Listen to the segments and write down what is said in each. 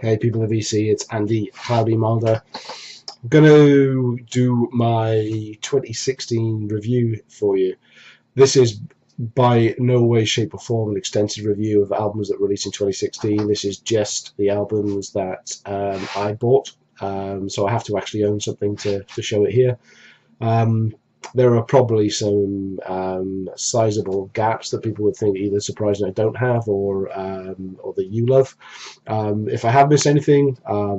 Hey people of VC, it's Andy Cloudy Mulder. I'm going to do my 2016 review for you. This is by no way, shape or form an extensive review of albums that released in 2016. This is just the albums that I bought, so I have to actually own something to show it here. There are probably some sizable gaps that people would think either surprising I don't have or that you love. If I have missed anything, tell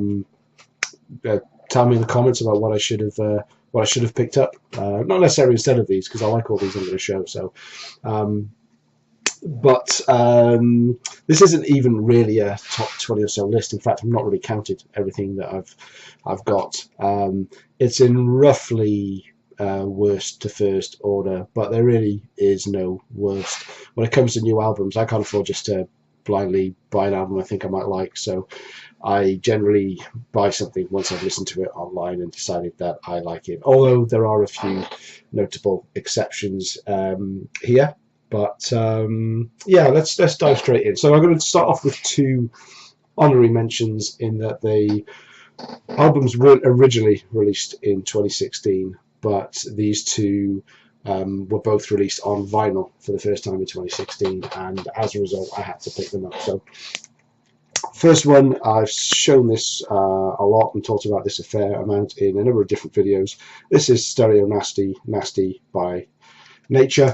me in the comments about what I should have picked up. Not necessarily instead of these, because I like all these I'm going to show. So, but this isn't even really a top 20 or so list. In fact, I've not really counted everything that I've got. It's in roughly worst to first order, but there really is no worst. When it comes to new albums, I can't afford just to blindly buy an album I think I might like, so I generally buy something once I've listened to it online and decided that I like it, although there are a few notable exceptions here. But yeah, let's dive straight in. So I'm going to start off with two honorary mentions in that the albums weren't originally released in 2016, but these two were both released on vinyl for the first time in 2016, and as a result I had to pick them up. So first one, I've shown this a lot and talked about this a fair amount in a number of different videos. This is Stereo Nasty by Nature.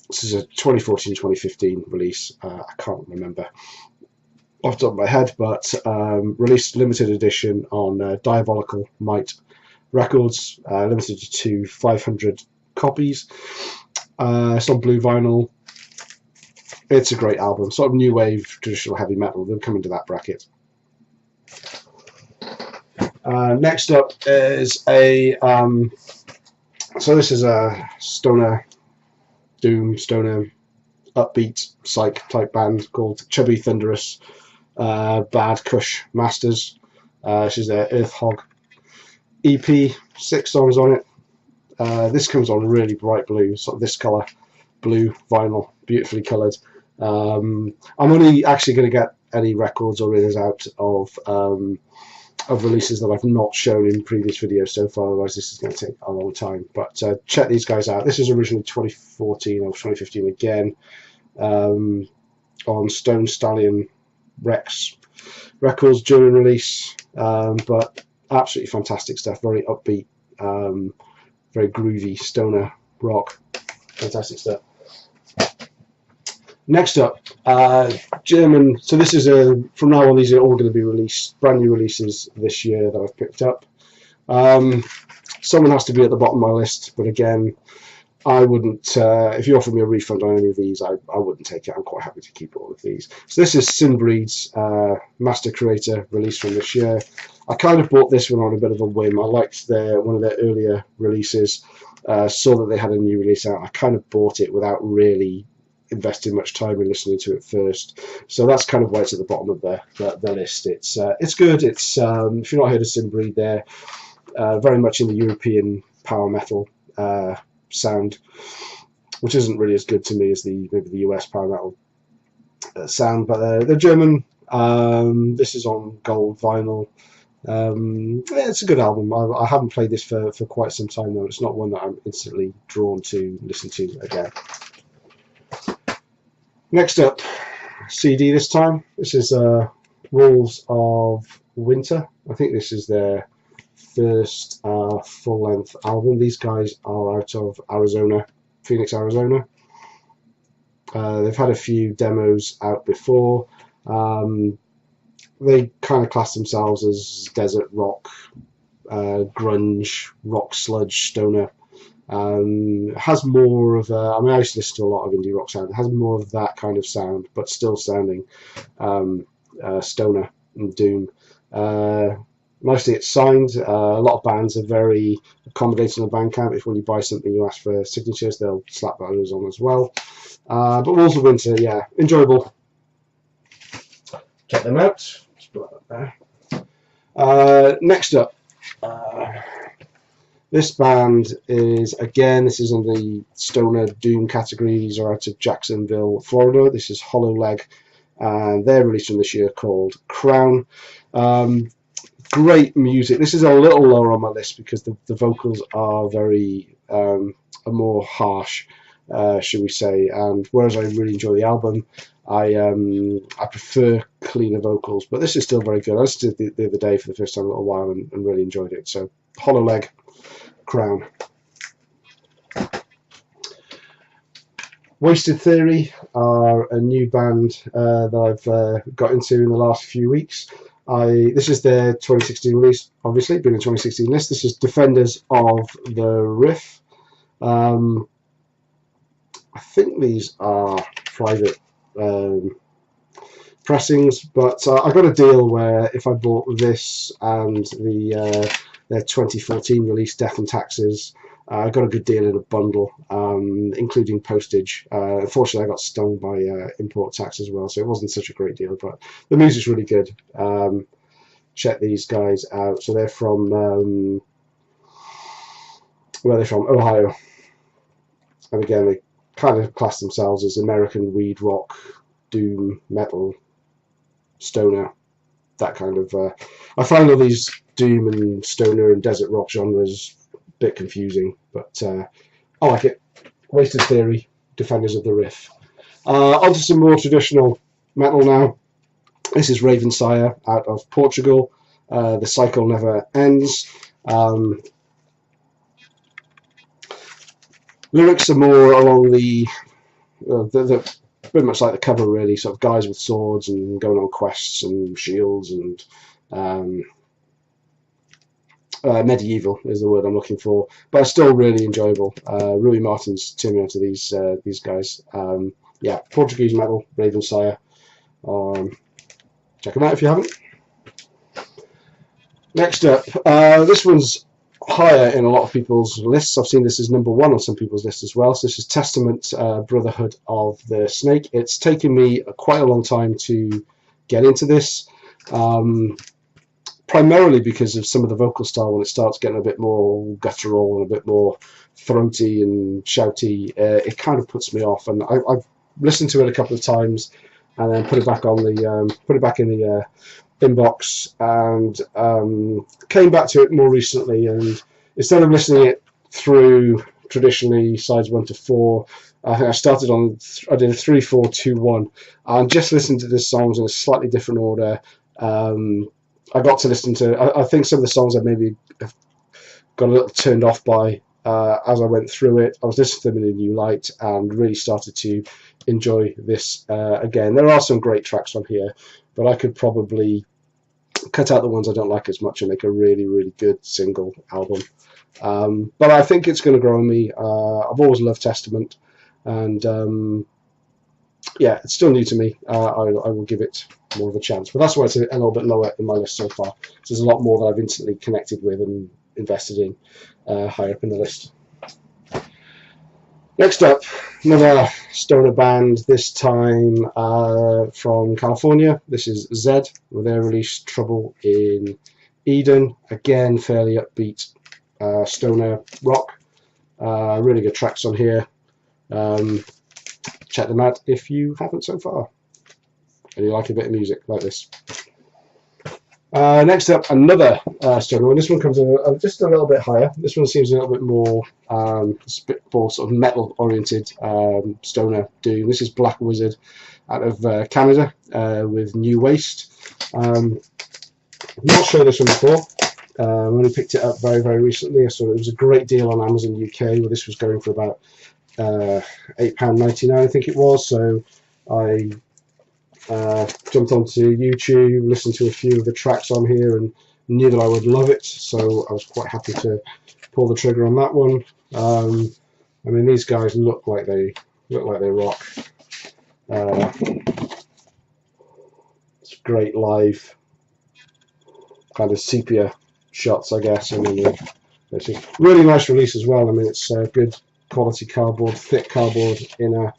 This is a 2014-2015 release. I can't remember off the top of my head, but released limited edition on Diabolical Might Records, limited to 500 copies. It's on blue vinyl. It's a great album, sort of new wave traditional heavy metal. They'll come into that bracket. Next up is a so this is a stoner, doom stoner, upbeat psych type band called Chubby, Thunderous, Bad Kush Masters. This is their Earth Hog EP, 6 songs on it. This comes on really bright blue, sort of this colour, blue vinyl, beautifully coloured. I'm only actually going to get any records or readers out of releases that I've not shown in previous videos so far, otherwise this is going to take a long time. But check these guys out. This is originally 2014 or 2015 again, on Stallion Records, German release, but absolutely fantastic stuff. Very upbeat, very groovy stoner rock, fantastic stuff. Next up, German. So this is from now on, these are all going to be released, brand new releases this year that I've picked up. Someone has to be at the bottom of my list, but again, I wouldn't. If you offered me a refund on any of these, I wouldn't take it. I'm quite happy to keep all of these. So this is Sinbreed's Master Creator release from this year. I kind of bought this one on a bit of a whim. I liked one of their earlier releases. Saw that they had a new release out. I kind of bought it without really investing much time in listening to it first. So that's kind of why it's at the bottom of the list. It's good. It's if you've not heard of Sinbreed, they're very much in the European power metal sound, which isn't really as good to me as maybe the US power metal sound, but they're German. This is on gold vinyl. Yeah, it's a good album. I haven't played this for quite some time though. It's not one that I'm instantly drawn to listen to again. Next up, CD this time. This is Wolves of Winter. I think this is their first full-length album. These guys are out of Arizona, Phoenix, Arizona. They've had a few demos out before. They kind of class themselves as desert rock, grunge, rock sludge, stoner. Has more of a, I mean, I used to listen to a lot of indie rock sound. It has more of that kind of sound, but still sounding stoner and doom. Mostly it's signed. A lot of bands are very accommodating on Bandcamp. If when you buy something you ask for signatures, they'll slap those on as well. But Wolves of Winter, yeah, enjoyable. Check them out. Just put that there. Next up, this band is, again, this is in the stoner doom category. These are out of Jacksonville, Florida. This is Hollow Leg and they're released from this year called Crown. Great music. This is a little lower on my list because the vocals are very are more harsh, should we say, and whereas I really enjoy the album, I prefer cleaner vocals, but this is still very good. I listened to it the other day for the first time in a little while and really enjoyed it. So Hollow Leg, Crown. Wasted Theory are a new band that I've got into in the last few weeks. This is their 2016 release, obviously, being a 2016 list. This is Defenders of the Riff. I think these are private pressings, but I got a deal where if I bought this and their 2014 release, Death and Taxes, I got a good deal in a bundle, including postage. Unfortunately, I got stung by import tax as well, so it wasn't such a great deal, but the music's really good. Check these guys out. So they're from, where are they from? Ohio. And again, they kind of class themselves as American weed rock, doom, metal, stoner, that kind of... I find all these doom and stoner and desert rock genres bit confusing, but I like it. Wasted Theory, Defenders of the Riff. On to some more traditional metal now. This is Ravensire out of Portugal. The Cycle Never Ends. Lyrics are more along the pretty much like the cover, really, sort of guys with swords and going on quests and shields and medieval is the word I'm looking for, but still really enjoyable. Rui Martin's turned me onto these guys. Yeah, Portuguese metal, Ravensire. Check them out if you haven't. Next up, this one's higher in a lot of people's lists. I've seen this as #1 on some people's lists as well. So this is Testament, Brotherhood of the Snake. It's taken me quite a long time to get into this. Primarily because of some of the vocal style. When it starts getting a bit more guttural and a bit more throaty and shouty, it kind of puts me off. And I've listened to it a couple of times and then put it back in the inbox and came back to it more recently. And instead of listening it through traditionally sides 1 to 4, I think I did a 3, 4, 2, 1, and just listened to the songs in a slightly different order. I got to listen to, I think some of the songs I maybe got a little turned off by as I went through it. I was listening to them in a new light and really started to enjoy this again. There are some great tracks on here, but I could probably cut out the ones I don't like as much and make a really, really good single album. But I think it's going to grow on me. I've always loved Testament, and yeah, it's still new to me. I will give it more of a chance, but that's why it's a little bit lower in my list so far. So there's a lot more that I've instantly connected with and invested in higher up in the list. Next up, another stoner band, this time from California. This is Zed with their release Trouble in Eden. Again, fairly upbeat stoner rock. Really good tracks on here. Check them out if you haven't so far and you like a bit of music like this. Next up, another stoner one. This one comes in just a little bit higher. This one seems a little bit more sort of metal oriented stoner doom. This is Black Wizard out of Canada with New Waste. Not sure this one before. I only picked it up very, very recently. I saw it was a great deal on Amazon UK where this was going for about £8.99, I think it was. So I jumped onto YouTube, listened to a few of the tracks on here, and knew that I would love it. So I was quite happy to pull the trigger on that one. I mean, these guys look like they rock. It's great live kind of sepia shots, I guess. I mean, it's a really nice release as well. I mean, it's good quality cardboard, thick cardboard in a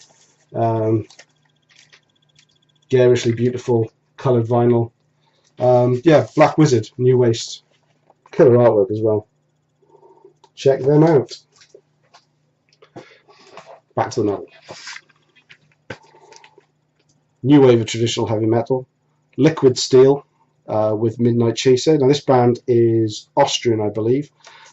garishly beautiful coloured vinyl. Yeah, Black Wizard, New Waste. Killer artwork as well. Check them out. Back to the metal. new wave of traditional heavy metal, liquid steel with Midnight Chaser. Now this band is Austrian, I believe.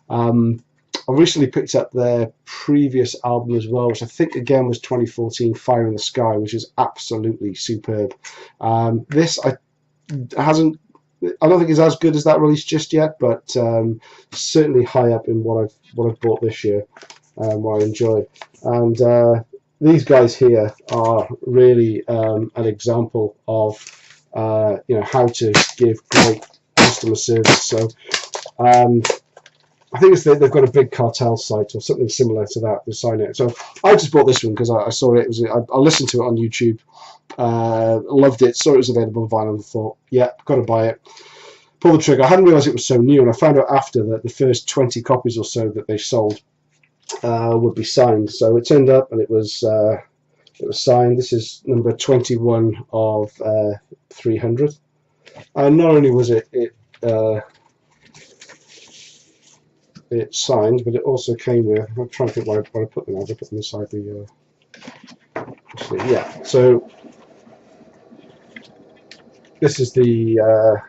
I recently picked up their previous album as well, which I think again was 2014, Fire in the Sky, which is absolutely superb. This I don't think it's as good as that release just yet, but certainly high up in what I've bought this year, what I enjoy. And these guys here are really an example of how to give great customer service. So I think they've got a big cartel site or something similar to that to sign it. So I just bought this one because I saw it. I listened to it on YouTube, loved it, saw it was available on vinyl, and thought, yeah, got to buy it. Pull the trigger. I hadn't realised it was so new, and I found out after that the first 20 copies or so that they sold would be signed. So it turned up and it was signed. This is number 21 of 300, and not only was it signed, but it also came with, I'm trying to think where I put them. I put them inside the yeah. So this is the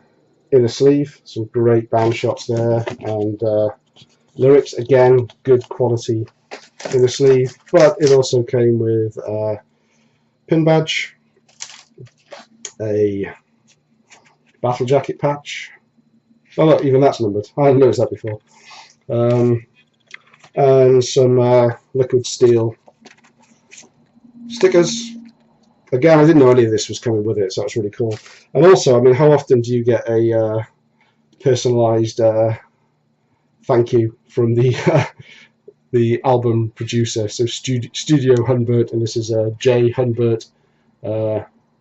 inner sleeve, some great band shots there, and lyrics, again, good quality inner sleeve, but it also came with a pin badge, a battle jacket patch. Oh look, even that's numbered. I hadn't noticed that before. And some liquid steel stickers. Again, I didn't know any of this was coming with it, so that's really cool. And also, I mean, how often do you get a personalised thank you from the album producer? So Studio Hundert, and this is Jay Hundert.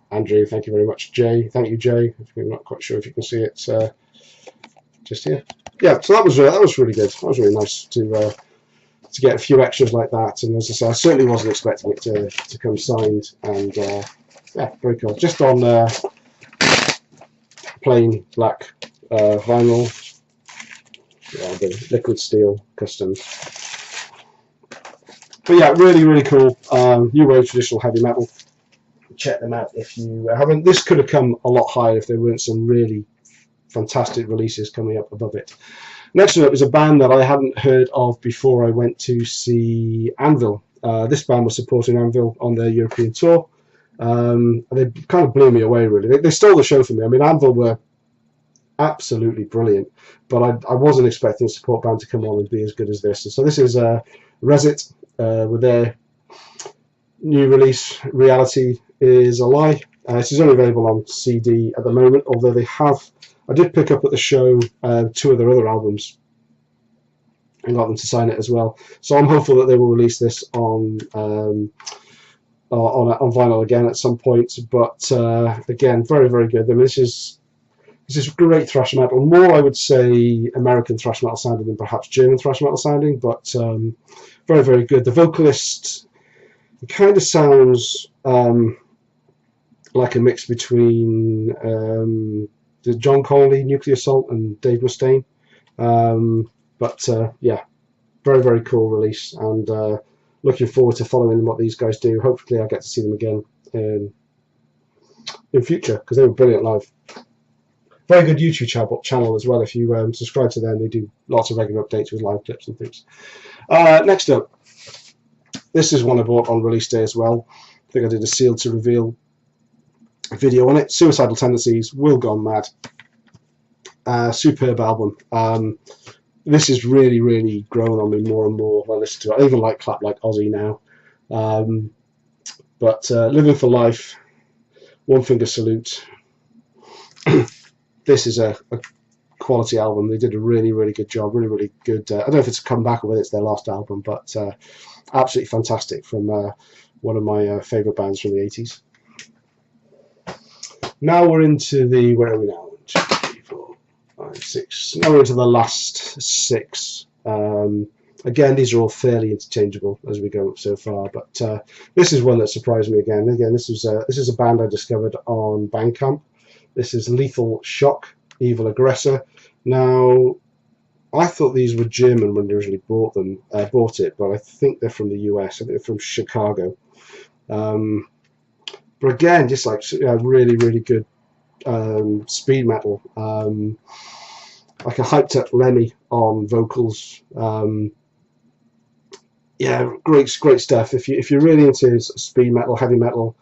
Andrew, thank you very much, Jay. Thank you, Jay. I'm not quite sure if you can see it just here. Yeah, so that was really good. That was really nice to get a few extras like that. And as I say, I certainly wasn't expecting it to come signed. And yeah, very cool. Just on plain black vinyl, yeah, the liquid steel customs. But yeah, really, really cool. New wave traditional heavy metal. Check them out if you haven't. This could have come a lot higher if there weren't some really fantastic releases coming up above it. Next up is a band that I hadn't heard of before I went to see Anvil. This band was supporting Anvil on their European tour. They kind of blew me away, really. They stole the show from me. I mean, Anvil were absolutely brilliant, but I wasn't expecting a support band to come on and be as good as this. And so this is Resit with their new release, Reality is a Lie. This is only available on CD at the moment, although they have. I did pick up at the show 2 of their other albums and got them to sign it as well. So I'm hopeful that they will release this on vinyl again at some point. But again, very, very good. I mean, this is great thrash metal. More, I would say, American thrash metal sounding than perhaps German thrash metal sounding, but very, very good. The vocalist, it kind of sounds like a mix between the John Connolly, Nuclear Assault, and Dave Mustaine. But yeah, very, very cool release, and looking forward to following what these guys do. Hopefully I'll get to see them again in future, because they were brilliant live. Very good YouTube channel as well. If you subscribe to them, they do lots of regular updates with live clips and things. Next up, this is one I bought on release day as well. I think I did a sealed to reveal video on it. Suicidal Tendencies, Will Gone Mad. Superb album. This has really, really grown on me more and more when I listen to it. I even like Clap Like Ozzy now. But Living for Life, One Finger Salute. This is a quality album. They did a really, really good job. Really, really good. I don't know if it's a comeback or whether it's their last album, but absolutely fantastic from one of my favourite bands from the 80s. Now we're into the, where are we now? 1, 2, 3, 4, 5, 6. Now we're into the last 6. Again, these are all fairly interchangeable as we go so far, but this is one that surprised me again. Again, this is a band I discovered on Bandcamp. This is Lethal Shock, Evil Aggressor. Now, I thought these were German when I originally bought it, but I think they're from the US. I think they're from Chicago. But again, just like really, really good speed metal. Like a hyped up Lemmy on vocals. Yeah, great stuff. If you're really into speed metal, heavy metal,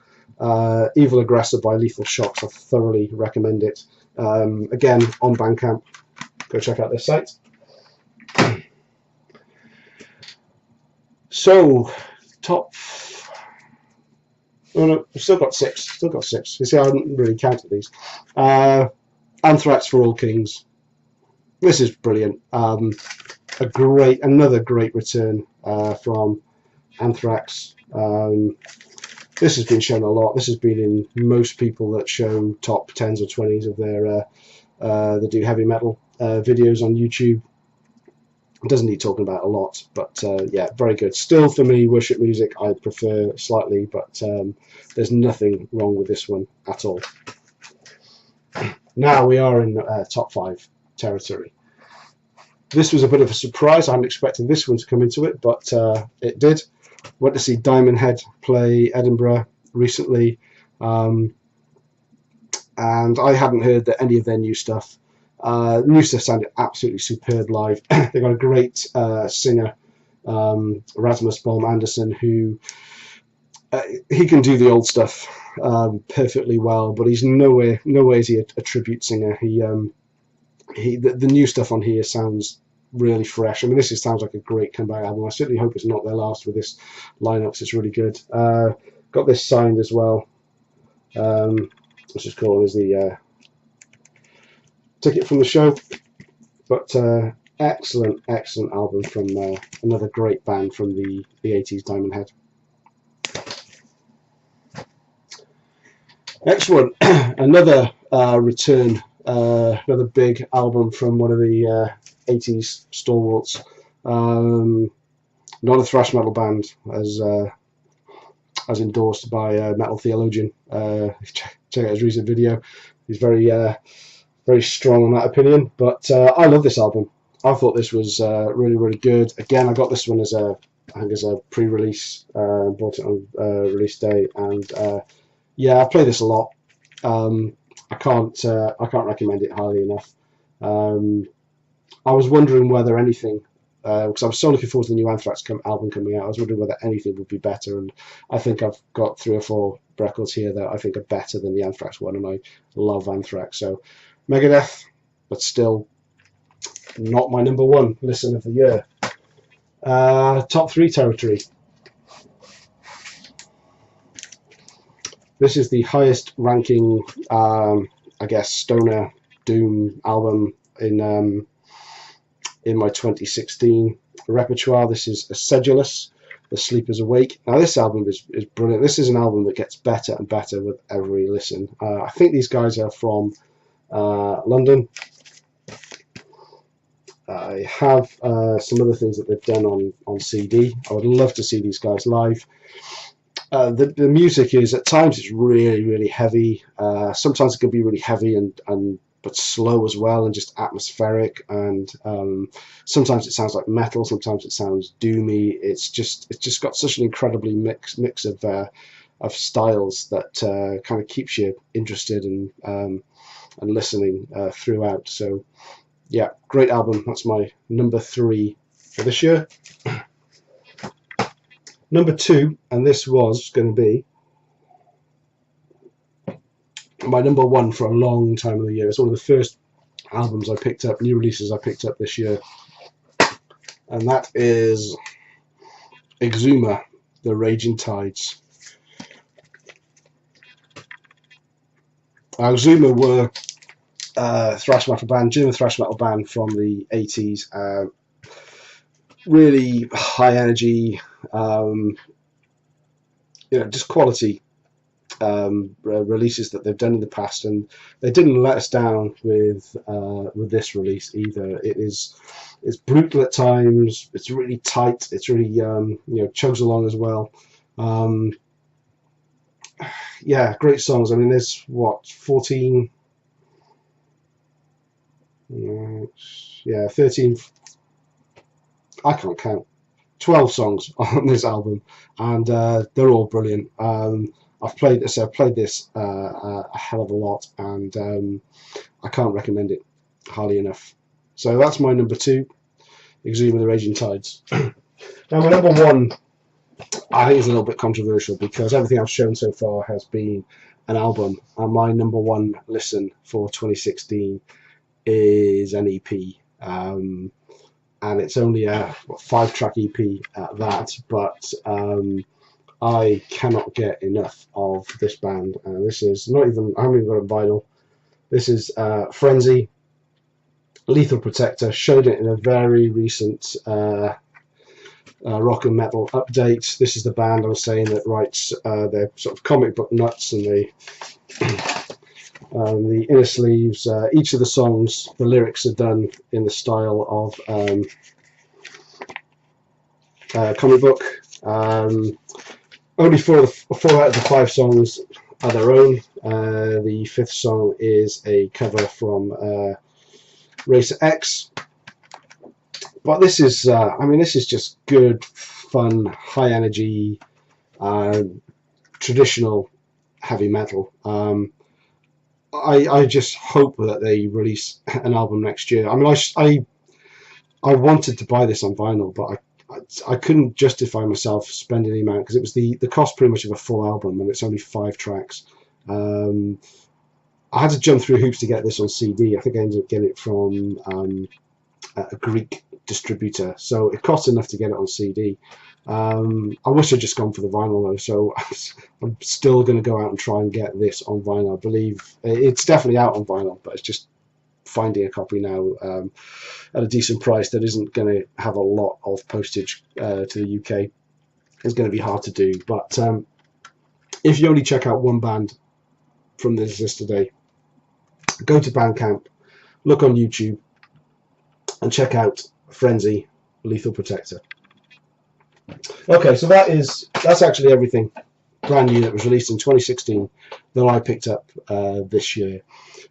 Evil Aggressor by Lethal Shocks, I thoroughly recommend it. Again, on Bandcamp, go check out their site. So, top. Oh no, we've still got six. You see, I haven't really counted these. Anthrax for All Kings. This is brilliant. Another great return from Anthrax. This has been shown a lot. This has been in most people that show top 10s or 20s of their that do heavy metal videos on YouTube. It doesn't need talking about a lot, but yeah, very good. Still, for me, worship music I prefer slightly, but there's nothing wrong with this one at all. Now we are in top 5 territory. This was a bit of a surprise. I hadn't expected this one to come into it, but it did. Went to see Diamond Head play Edinburgh recently, and I hadn't heard any of their new stuff. New stuff sounded absolutely superb live. They got a great singer, Rasmus Bolm Anderson, who he can do the old stuff perfectly well, but he's nowhere is he a tribute singer. The new stuff on here sounds really fresh. I mean, sounds like a great comeback album. I certainly hope it's not their last with this lineup, because it's really good. Got this signed as well. Let's just call it as the ticket from the show. But excellent album from another great band from the 80s, Diamond Head. Next one, another return, another big album from one of the 80s stalwarts. Not a thrash metal band, as endorsed by Metal Theologian. Check out his recent video. He's very strong on that opinion. But I love this album. I thought this was really good. Again, I got this one as a pre-release. Bought it on release day, and yeah, I play this a lot. I can't recommend it highly enough. I was wondering whether anything, because I was so looking forward to the new Anthrax album coming out, I was wondering whether anything would be better, and I think I've got 3 or 4 records here that I think are better than the Anthrax one, and I love Anthrax. So Megadeth, but still not my number 1 listen of the year. Top 3 territory. This is the highest ranking, I guess, stoner doom album in my 2016 repertoire. This is Sedulus, The Sleepers Awake. Now this album is brilliant. This is an album that gets better and better with every listen. I think these guys are from London. I have some other things that they've done on CD. I would love to see these guys live. The music is, at times, it's really heavy. Sometimes it can be really heavy and but slow as well, and just atmospheric. And sometimes it sounds like metal. Sometimes it sounds doomy. It's just got such an incredibly mix of styles that kind of keeps you interested and listening throughout. So yeah, great album. That's my number 3 for this year. Number 2, and this was going to be my number 1 for a long time of the year. It's one of the first albums I picked up, new releases I picked up this year, and that is Exumer, The Raging Tides. Exumer were thrash metal band, German thrash metal band from the 80s. Really high energy, just quality releases that they've done in the past, and they didn't let us down with this release either. It's brutal at times. It's really tight. It's really chugs along as well. Yeah, great songs. I mean, there's 14. 13. I can't count. 12 songs on this album, and they're all brilliant. I I've played this a hell of a lot, and I can't recommend it highly enough. So that's my number 2, Exumer the Raging Tides. Now my number 1, I think is a little bit controversial because everything I've shown so far has been an album, and my number 1 listen for 2016 is an EP, and it's only a 5-track EP at that, but I cannot get enough of this band. This is not even, I haven't even got a vinyl. This is Frenzy, Lethal Protector. Showed it in a very recent rock and metal update. This is the band I was saying that writes their sort of comic book nuts and the inner sleeves. Each of the songs, the lyrics are done in the style of comic book. Only 4 out of the 5 songs are their own. The 5th song is a cover from Racer X. But this is, I mean, this is just good, fun, high energy, traditional heavy metal. I just hope that they release an album next year. I mean, I wanted to buy this on vinyl, but I couldn't justify myself spending the amount because it was the cost pretty much of a full album, and it's only 5 tracks. I had to jump through hoops to get this on CD. I think I ended up getting it from a Greek distributor, so it cost enough to get it on CD. I wish I'd just gone for the vinyl though, so I'm still going to go out and try and get this on vinyl. I believe it's definitely out on vinyl, but it's just finding a copy now at a decent price that isn't going to have a lot of postage to the UK is going to be hard to do. But if you only check out one band from this list today, go to Bandcamp, look on YouTube, and check out Frenzy, Lethal Protector. Okay, so that's actually everything brand new that was released in 2016 that I picked up this year.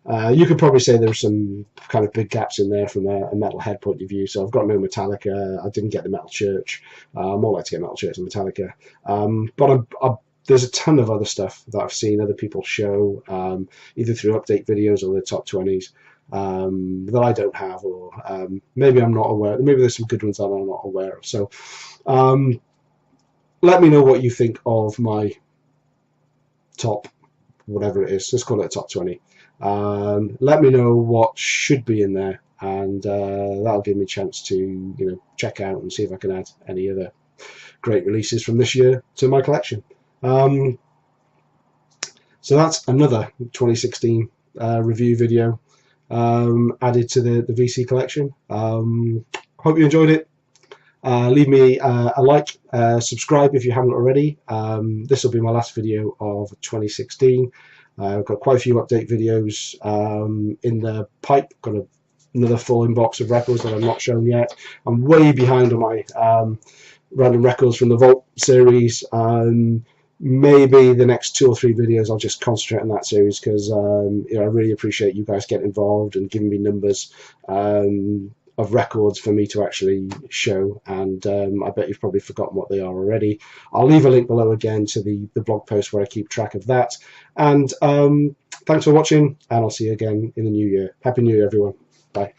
You could probably say there's some kind of big gaps in there from a metalhead point of view. So I've got no Metallica. I didn't get the Metal Church. More like to get Metal Church than Metallica. But there's a ton of other stuff that I've seen other people show, either through update videos or the top 20s. That I don't have, or maybe I'm not aware. Maybe there's some good ones that I'm not aware of. So let me know what you think of my top, whatever it is. Let's call it a top 20. Let me know what should be in there, and that'll give me a chance to check out and see if I can add any other great releases from this year to my collection. So that's another 2016 review video added to the VC collection. Hope you enjoyed it. Leave me a like, subscribe if you haven't already. This will be my last video of 2016. I've got quite a few update videos in the pipe. Got another full inbox of records that I've not shown yet. I'm way behind on my random records from the Vault series. Maybe the next 2 or 3 videos I'll just concentrate on that series because I really appreciate you guys getting involved and giving me numbers of records for me to actually show, and I bet you've probably forgotten what they are already. I'll leave a link below again to the blog post where I keep track of that, and thanks for watching, and I'll see you again in the new year. Happy New Year, everyone. Bye.